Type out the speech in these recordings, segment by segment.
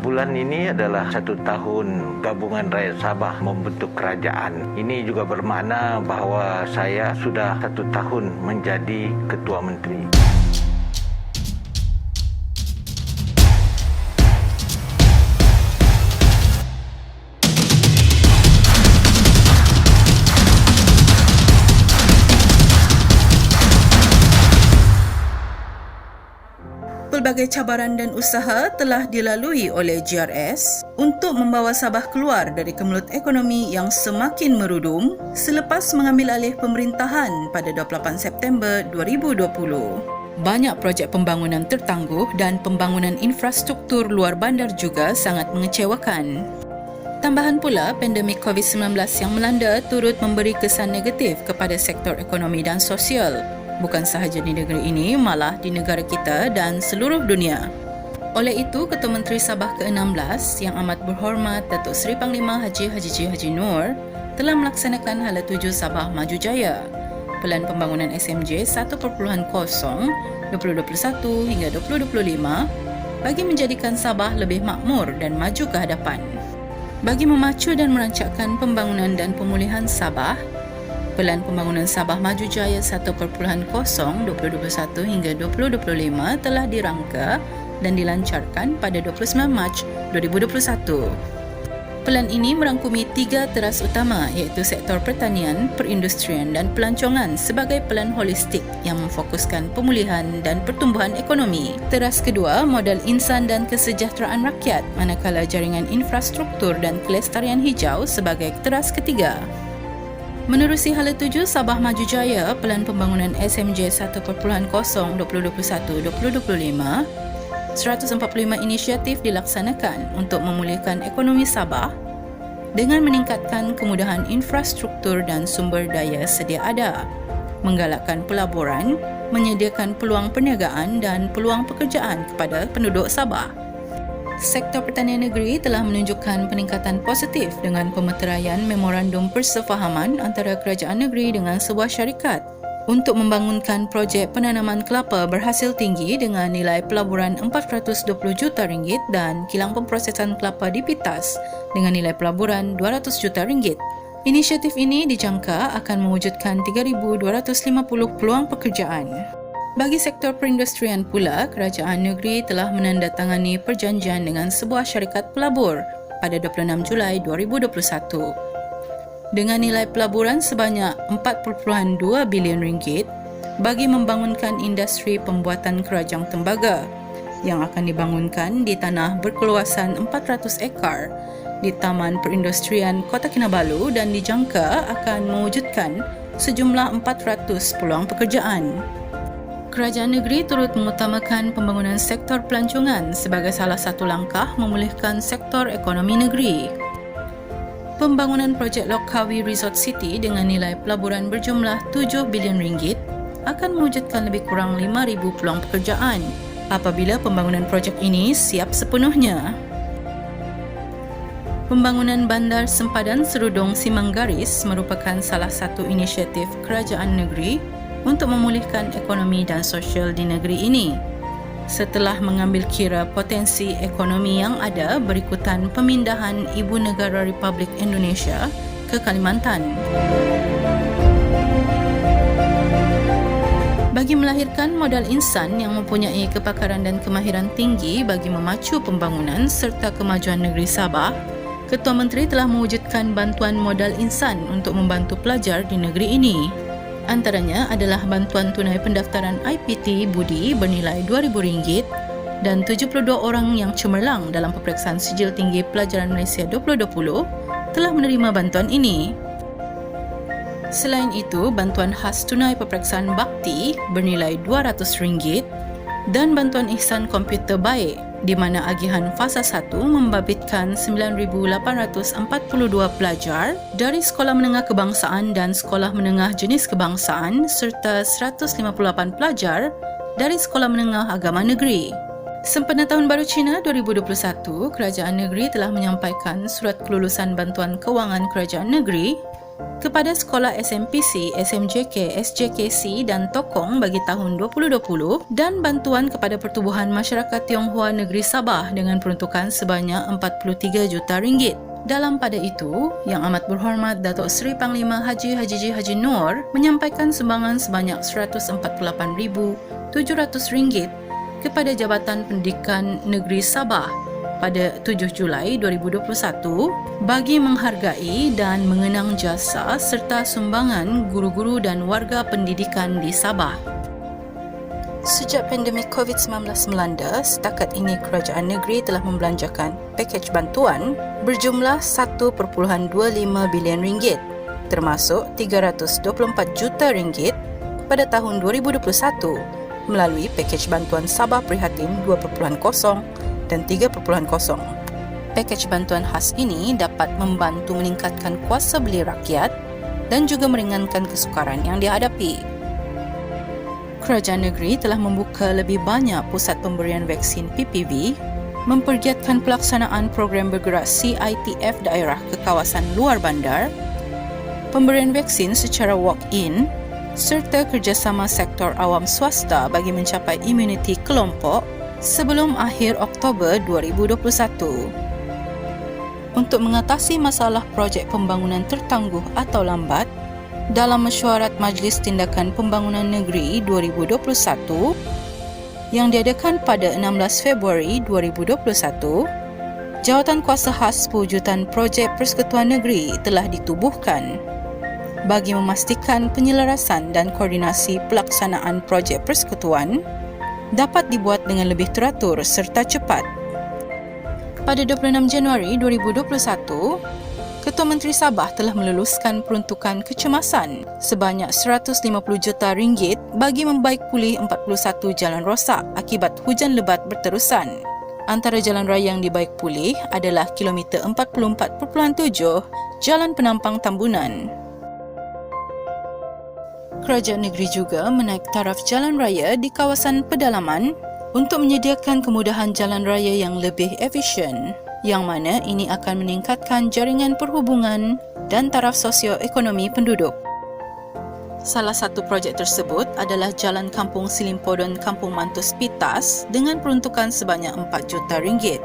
bulan ini adalah 1 tahun Gabungan Rakyat Sabah membentuk kerajaan. Ini juga bermakna bahawa saya sudah 1 tahun menjadi Ketua Menteri. Pelbagai cabaran dan usaha telah dilalui oleh GRS untuk membawa Sabah keluar dari kemelut ekonomi yang semakin merudum selepas mengambil alih pemerintahan pada 28 September 2020. Banyak projek pembangunan tertangguh dan pembangunan infrastruktur luar bandar juga sangat mengecewakan. Tambahan pula, pandemik COVID-19 yang melanda turut memberi kesan negatif kepada sektor ekonomi dan sosial. Bukan sahaja di negeri ini, malah di negara kita dan seluruh dunia. Oleh itu, Ketua Menteri Sabah ke-16 yang amat berhormat Datuk Seri Panglima Haji Haji Noor telah melaksanakan Hala Tuju Sabah Maju Jaya, Pelan Pembangunan SMJ 1.0 2021 hingga 2025 bagi menjadikan Sabah lebih makmur dan maju ke hadapan. Bagi memacu dan merancangkan pembangunan dan pemulihan Sabah, Pelan Pembangunan Sabah Maju Jaya 1.0 2021 hingga 2025 telah dirangka dan dilancarkan pada 29 Mac 2021. Pelan ini merangkumi 3 teras utama iaitu sektor pertanian, perindustrian dan pelancongan sebagai pelan holistik yang memfokuskan pemulihan dan pertumbuhan ekonomi. Teras kedua, modal insan dan kesejahteraan rakyat, manakala jaringan infrastruktur dan kelestarian hijau sebagai teras ketiga. Menerusi Hala Tuju Sabah Maju Jaya, Pelan Pembangunan SMJ 1.0 2021-2025, 145 inisiatif dilaksanakan untuk memulihkan ekonomi Sabah dengan meningkatkan kemudahan infrastruktur dan sumber daya sedia ada, menggalakkan pelaburan, menyediakan peluang perniagaan dan peluang pekerjaan kepada penduduk Sabah. Sektor pertanian negeri telah menunjukkan peningkatan positif dengan pemeteraian memorandum persefahaman antara kerajaan negeri dengan sebuah syarikat untuk membangunkan projek penanaman kelapa berhasil tinggi dengan nilai pelaburan RM420 juta dan kilang pemprosesan kelapa di Pitas dengan nilai pelaburan RM200 juta. Inisiatif ini dijangka akan mewujudkan 3,250 peluang pekerjaan. Bagi sektor perindustrian pula, kerajaan negeri telah menandatangani perjanjian dengan sebuah syarikat pelabur pada 26 Julai 2021 dengan nilai pelaburan sebanyak RM4.2 bilion bagi membangunkan industri pembuatan kerajang tembaga yang akan dibangunkan di tanah berkeluasan 400 ekar di Taman Perindustrian Kota Kinabalu dan dijangka akan mewujudkan sejumlah 400 peluang pekerjaan. Kerajaan negeri turut mengutamakan pembangunan sektor pelancongan sebagai salah satu langkah memulihkan sektor ekonomi negeri. Pembangunan projek Lokkawi Resort City dengan nilai pelaburan berjumlah RM7 bilion akan mewujudkan lebih kurang 5,000 peluang pekerjaan apabila pembangunan projek ini siap sepenuhnya. Pembangunan Bandar Sempadan Serudong Simanggaris merupakan salah satu inisiatif kerajaan negeri untuk memulihkan ekonomi dan sosial di negeri ini setelah mengambil kira potensi ekonomi yang ada berikutan pemindahan Ibu Negara Republik Indonesia ke Kalimantan. Bagi melahirkan modal insan yang mempunyai kepakaran dan kemahiran tinggi bagi memacu pembangunan serta kemajuan negeri Sabah, Ketua Menteri telah mewujudkan bantuan modal insan untuk membantu pelajar di negeri ini. Antaranya adalah bantuan tunai pendaftaran IPT Budi bernilai RM2,000 dan 72 orang yang cemerlang dalam peperiksaan sijil tinggi pelajaran Malaysia 2020 telah menerima bantuan ini. Selain itu, bantuan khas tunai peperiksaan bakti bernilai RM200 dan bantuan ihsan komputer baik di mana agihan fasa 1 membabitkan 9,842 pelajar dari sekolah menengah kebangsaan dan sekolah menengah jenis kebangsaan serta 158 pelajar dari sekolah menengah agama negeri. Sempena Tahun Baru Cina 2021, Kerajaan Negeri telah menyampaikan surat kelulusan bantuan kewangan Kerajaan Negeri kepada sekolah SMPC, SMJK, SJKC dan Tokong bagi tahun 2020 dan bantuan kepada Pertubuhan Masyarakat Tionghoa Negeri Sabah dengan peruntukan sebanyak 43 juta ringgit. Dalam pada itu, Yang Amat Berhormat Datuk Seri Panglima Haji Haji Noor menyampaikan sumbangan sebanyak RM148,700 kepada Jabatan Pendidikan Negeri Sabah pada 7 Julai 2021 bagi menghargai dan mengenang jasa serta sumbangan guru-guru dan warga pendidikan di Sabah. Sejak pandemik COVID-19 melanda, setakat ini kerajaan negeri telah membelanjakan pakej bantuan berjumlah 1.25 bilion ringgit, termasuk 324 juta ringgit pada tahun 2021 melalui pakej bantuan Sabah Prihatin 2.0 dan 3.0. Pakej bantuan khas ini dapat membantu meningkatkan kuasa beli rakyat dan juga meringankan kesukaran yang dihadapi. Kerajaan negeri telah membuka lebih banyak pusat pemberian vaksin PPV, mempergiatkan pelaksanaan program bergerak CITF daerah ke kawasan luar bandar, pemberian vaksin secara walk-in, serta kerjasama sektor awam swasta bagi mencapai imuniti kelompok sebelum akhir Oktober 2021. Untuk mengatasi masalah projek pembangunan tertangguh atau lambat, dalam mesyuarat Majlis Tindakan Pembangunan Negeri 2021 yang diadakan pada 16 Februari 2021, Jawatan Kuasa Khas Pewujudan Projek Persekutuan Negeri telah ditubuhkan bagi memastikan penyelarasan dan koordinasi pelaksanaan projek persekutuan dapat dibuat dengan lebih teratur serta cepat. Pada 26 Januari 2021, Ketua Menteri Sabah telah meluluskan peruntukan kecemasan sebanyak 150 juta ringgit bagi membaik pulih 41 jalan rosak akibat hujan lebat berterusan. Antara jalan raya yang dibaik pulih adalah kilometer 44.7 Jalan Penampang Tambunan. Kerajaan negeri juga menaik taraf jalan raya di kawasan pedalaman untuk menyediakan kemudahan jalan raya yang lebih efisien, yang mana ini akan meningkatkan jaringan perhubungan dan taraf sosioekonomi penduduk. Salah satu projek tersebut adalah Jalan Kampung Silimpodon Kampung Mantus Pitas dengan peruntukan sebanyak 4 juta ringgit.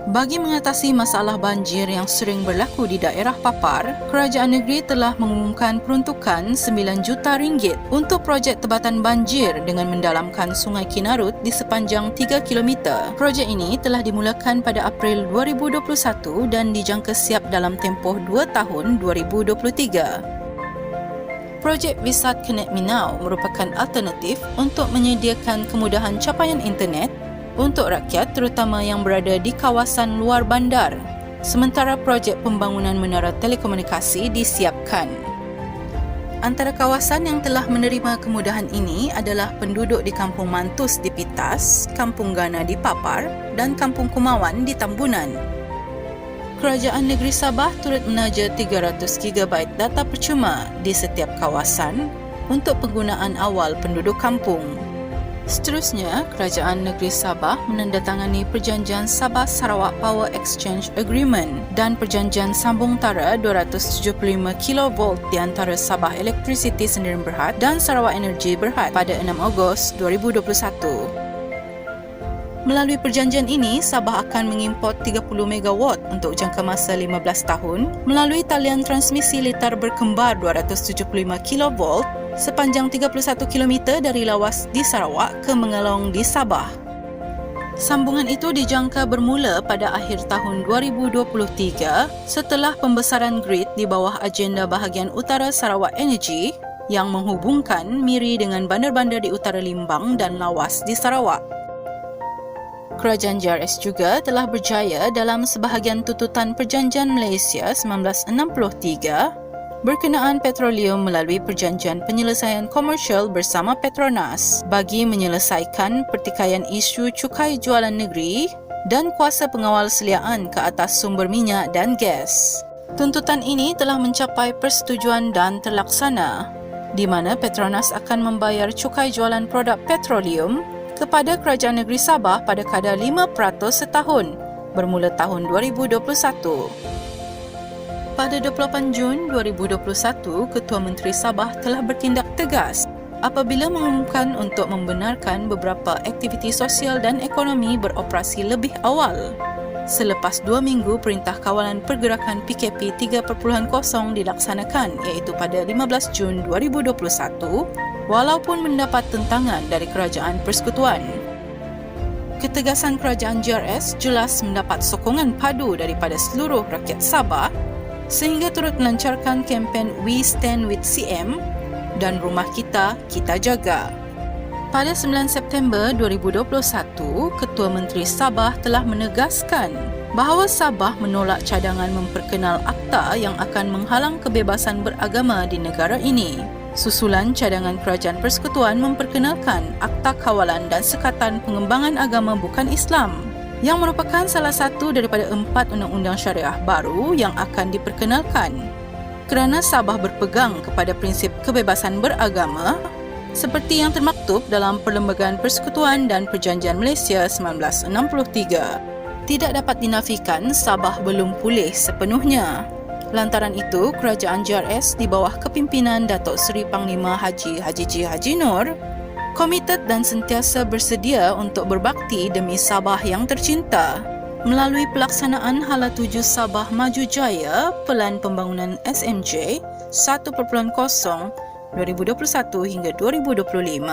Bagi mengatasi masalah banjir yang sering berlaku di daerah papar, kerajaan negeri telah mengumumkan peruntukan 9 juta ringgit untuk projek tebatan banjir dengan mendalamkan Sungai Kinarut di sepanjang 3 km. Projek ini telah dimulakan pada April 2021 dan dijangka siap dalam tempoh 2 tahun 2023. Projek Visat Connect Me Now merupakan alternatif untuk menyediakan kemudahan capaian internet untuk rakyat terutama yang berada di kawasan luar bandar, sementara projek pembangunan menara telekomunikasi disiapkan. Antara kawasan yang telah menerima kemudahan ini adalah penduduk di Kampung Mantus di Pitas, Kampung Gana di Papar dan Kampung Kumawan di Tambunan. Kerajaan negeri Sabah turut menaja 300 GB data percuma di setiap kawasan untuk penggunaan awal penduduk kampung. Seterusnya, Kerajaan Negeri Sabah menandatangani Perjanjian Sabah Sarawak Power Exchange Agreement dan Perjanjian Sambung Tara 275 kV di antara Sabah Electricity Sdn Bhd dan Sarawak Energy Berhad pada 6 Ogos 2021. Melalui perjanjian ini, Sabah akan mengimport 30 MW untuk jangka masa 15 tahun melalui talian transmisi litar berkembar 275 kV sepanjang 31 km dari Lawas di Sarawak ke Mengalong di Sabah. Sambungan itu dijangka bermula pada akhir tahun 2023 setelah pembesaran grid di bawah agenda bahagian utara Sarawak Energy yang menghubungkan Miri dengan bandar-bandar di utara Limbang dan Lawas di Sarawak. Kerajaan JRS juga telah berjaya dalam sebahagian tututan Perjanjian Malaysia 1963 berkenaan petroleum melalui Perjanjian Penyelesaian Komersial bersama Petronas bagi menyelesaikan pertikaian isu cukai jualan negeri dan kuasa pengawal seliaan ke atas sumber minyak dan gas. Tuntutan ini telah mencapai persetujuan dan terlaksana, di mana Petronas akan membayar cukai jualan produk petroleum kepada Kerajaan Negeri Sabah pada kadar 5% setahun bermula tahun 2021. Pada 28 Jun 2021, Ketua Menteri Sabah telah bertindak tegas apabila mengumumkan untuk membenarkan beberapa aktiviti sosial dan ekonomi beroperasi lebih awal selepas 2 minggu Perintah Kawalan Pergerakan PKP 3.0 dilaksanakan iaitu pada 15 Jun 2021 walaupun mendapat tentangan dari Kerajaan Persekutuan. Ketegasan Kerajaan JRS jelas mendapat sokongan padu daripada seluruh rakyat Sabah sehingga turut melancarkan kempen We Stand with CM dan Rumah Kita, Kita Jaga. Pada 9 September 2021, Ketua Menteri Sabah telah menegaskan bahawa Sabah menolak cadangan memperkenal akta yang akan menghalang kebebasan beragama di negara ini. Susulan cadangan Kerajaan Persekutuan memperkenalkan Akta Kawalan dan Sekatan Pengembangan Agama Bukan Islam yang merupakan salah satu daripada 4 undang-undang syariah baru yang akan diperkenalkan kerana Sabah berpegang kepada prinsip kebebasan beragama seperti yang termaktub dalam Perlembagaan Persekutuan dan Perjanjian Malaysia 1963. Tidak dapat dinafikan Sabah belum pulih sepenuhnya. Lantaran itu, Kerajaan JRS di bawah kepimpinan Datuk Seri Panglima Haji J. Haji Nur komited dan sentiasa bersedia untuk berbakti demi Sabah yang tercinta melalui pelaksanaan Hala Tuju Sabah Maju Jaya Pelan Pembangunan SMJ 1.0 2021 hingga 2025.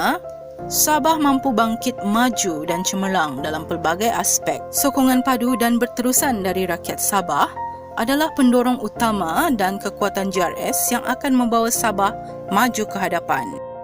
Sabah mampu bangkit maju dan cemerlang dalam pelbagai aspek. Sokongan padu dan berterusan dari rakyat Sabah adalah pendorong utama dan kekuatan JRS yang akan membawa Sabah maju ke hadapan.